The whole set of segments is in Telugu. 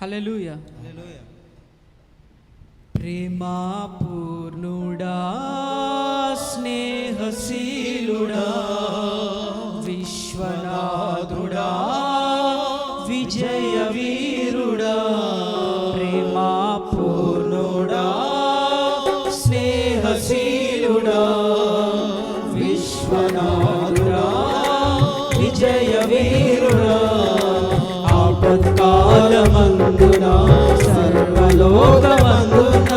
హల్లెలూయా. ప్రేమా పూర్ణుడా, స్నేహశీలుడా, విశ్వనాథుడా, విజయ వీరుడా. ప్రేమా పూర్ణుడా, స్నేహశీలుడా, విశ్వనాథుడా, విజయ వీరుడా. ఆపత్కాలమందున సర్వలోకమందున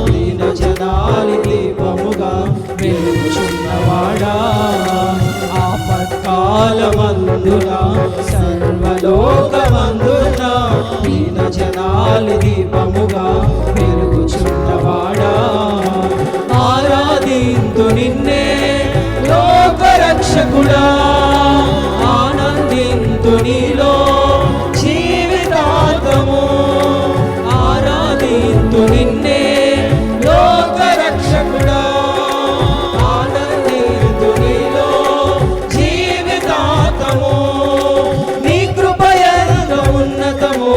దీన జనాలి దీపముగా వెలుగుచున్నవాడా. ఆపత్కాలమందున సర్వలోకమందున దీన జనాలి దీపముగా వెలుగుచున్నవాడా. ఆరాధింతు నిన్నే లోకరక్షకుడా, ఆనందింతు నీలో జీవితాంతము. ఆరాధింతు నిన్నే లోకరక్షకుడా, ఆనందింతు నీలో జీవితాంతము. నీ కృపయంత ఉన్నతము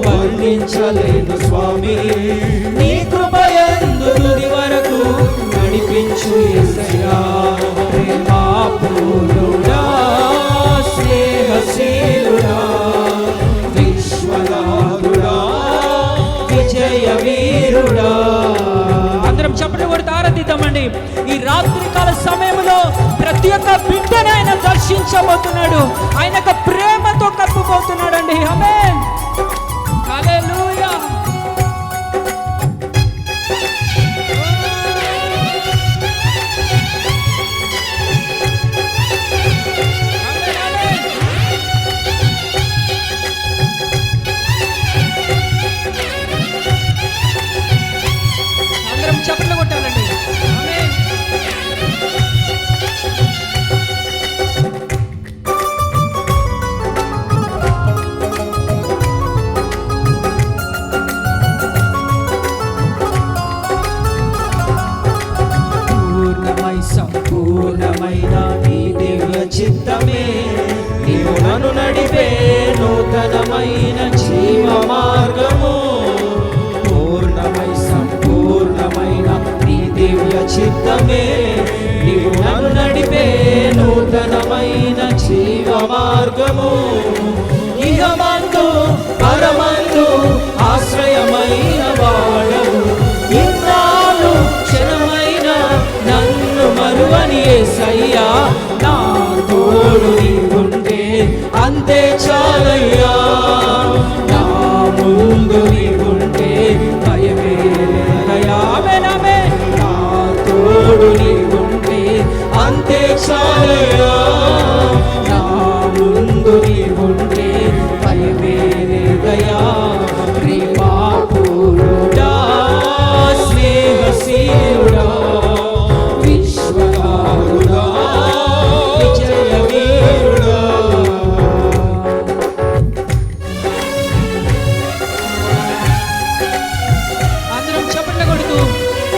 వర్ణించలేను స్వామి. నీ కృపయందు తుది వరకు నడిపించు యేసయ్యా. ప్రేమా పూర్ణుడా, స్నేహశీలుడా, విశ్వనాథుడా, విజయ వీరుడా. అందరం చప్పట్లు కొడుతూ ఆరాధిద్దామండి. ఈ రాత్రికాల సమయంలో ప్రతి ఒక్క బిడ్డను ఆయన దర్శించబోతున్నాడు. ఆయన యొక్క ప్రేమతో కప్పుబోతున్నాడు అండి. ఆమేన్. హల్లెలూయా. చప్పట్లు కొట్టాలండి. ఆమేన్. పూర్ణమై సంపూర్ణమైన నీ దివ్య చిత్తమే నీవు నన్ను నడిపే నూతనమైన జీవ మార్గము. పూర్ణమై సంపూర్ణమైన నీ దివ్య చిత్తమే నీవు నన్ను నడిపే నూతనమైన జీవ మార్గము. ఇహమందు పరమందు ఆశ్రయమైన వాడవు. ఇన్నాళ్ళు క్షణమైన నన్ను మరువని యేసయ్యా. నా తోడు నీవుంటే అంతే చాలయ్యా. నా ముందు నీవుంటే భయమే లేదయ్యా. ఆమేన్, ఆమేన్. నా తోడు నీవుంటే అంతే చాలయ్యా. నా ముందు నీవుంటే భయమే లేదయ్యా. ప్రేమా పూర్ణుడా, స్నేహశీలుడా, విశ్వనాథుడా, విజయ వీరుడా. అందరం చప్పట్లు కొడుతూ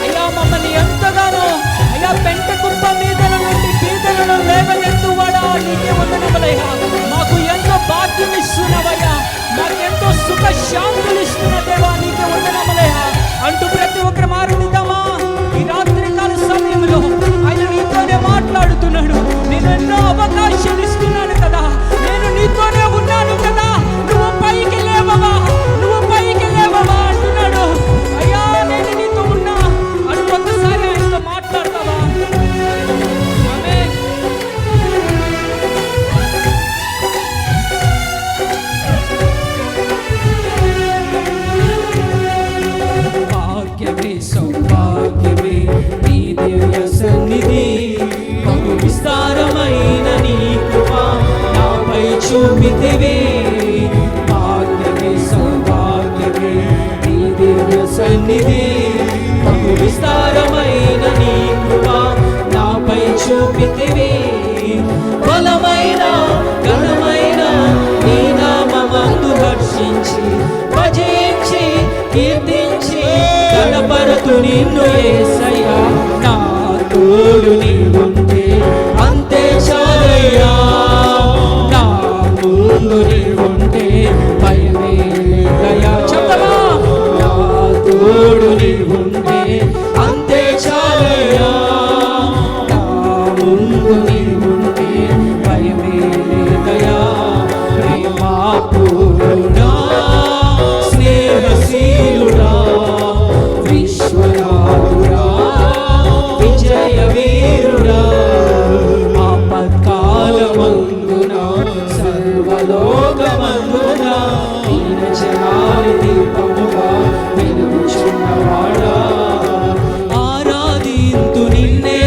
అయ్యా మమ్మల్ని ఎంతగానో అయ్యా పెంట కుప్ప మీదల నుండి పీదలను లేవనెత్తువాడా నీకే వందనములయ్యా. మాకు ఎంతో భాగ్యం ఇస్తున్నావయ్యా. మాకెంతో సుఖ శాంతులు ఇస్తున్న దేవా నీకే వందనములయ్యా అంటూ ప్రతి ఒక్కరు మారుద్దామా. ఈ రాత్రికాల సమయంలో ఆయన నీతోనే మాట్లాడుతున్నాడు. నేను ఎన్నో అవకాశాలు ఇస్తున్నాను కదా, నేను నీతోనే ఉన్నాను కదా, నువ్వు పైకి లేవవా, నువ్వు పైకి లేవవా అంటున్నాడు. అయ్యా నేను నీతో ఉన్నా అంటూ ఒక్కసారి ఆయనతో మాట్లాడతావా. ఆమేన్. భాగ్యమే సౌభాగ్యమే నీ దివ్య సన్నిధి. బహు విస్తారమైన నీ కృప నాపై చూపితివి. భాగ్యమే సౌభాగ్యమే నీ దివ్య సన్నిధి. బహు విస్తారమైన నీ కృప నాపై చూపితివి. బలమైన ఘనమైన నీ నామమందు హర్షించి భజించి కీర్తించి గణపరతు నిన్ను యేసయ్యా. నా తోడు నీవుంటే అంతే చాలయ్యా. నా ముందు నీవుంటే భయమే లేదయ్యా. దయా ప్రేమాపూర్ణుడా స్నేహశీలుడా విశ్వనాథుడా విజయ వీరుడా ఆపత్కాలమందున సర్వలోకమందున దీన జనాలి దీపముగా వెలుగుచున్నవాడా ఆరాధింతు నిన్నే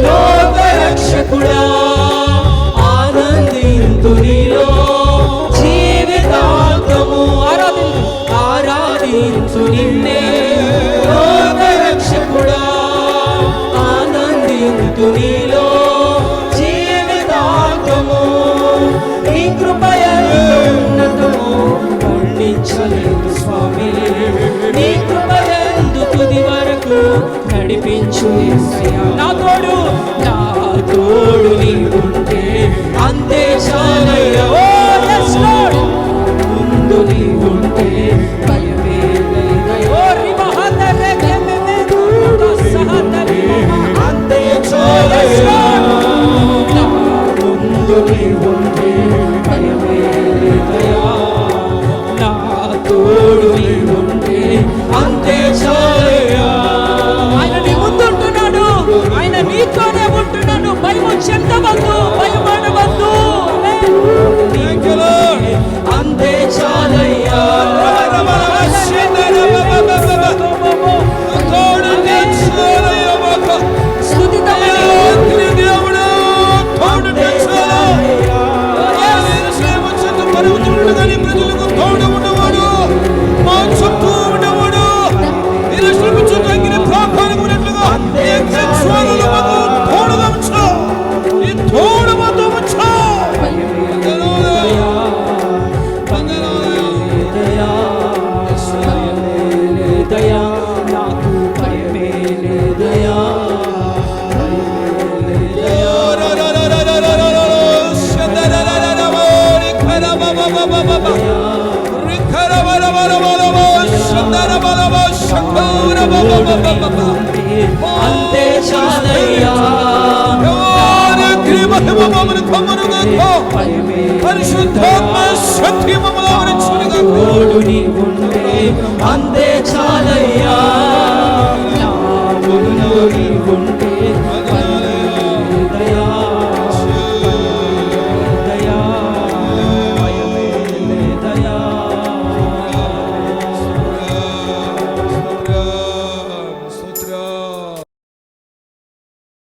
లోకరక్షకుడా ఆనందింతు నీలో జీవితాంతము ఆరాధించు నిన్నే లోకరక్షకుడా ఆనందింతు నీలో జీవితాంతము నీ కృపయందున్నతము వర్ణించలేదు స్వామి నీ కృపయందు తుది వరకు నడిపించు యేసయ్యా నా తోడు నీవుంటే అంతే చాలయ్యా ఓ yes Lord ముందు నీవుంటే భయమే లేదయ్యా ఓ రిమహదరే కెమెమే సహదరి అంతే చాలయ్యా నా ముందు నీవుంటే భయమే లేదయ్యా నా తోడు నీవుంటే అంతే చాలయ్యా ఆయన నీ ముందుంటున్నాడు ఆయన నీతోనే ఉంటున్నాడు భయం చెందవద్దు భయపడవద్దు అంతే చాలయ్యా అంతే చాలయ్యా పరిశుద్ధాత్మ శక్తి తోడు నీవుంటే అంతే చాలయ్యా నా ముందు నీవుంటే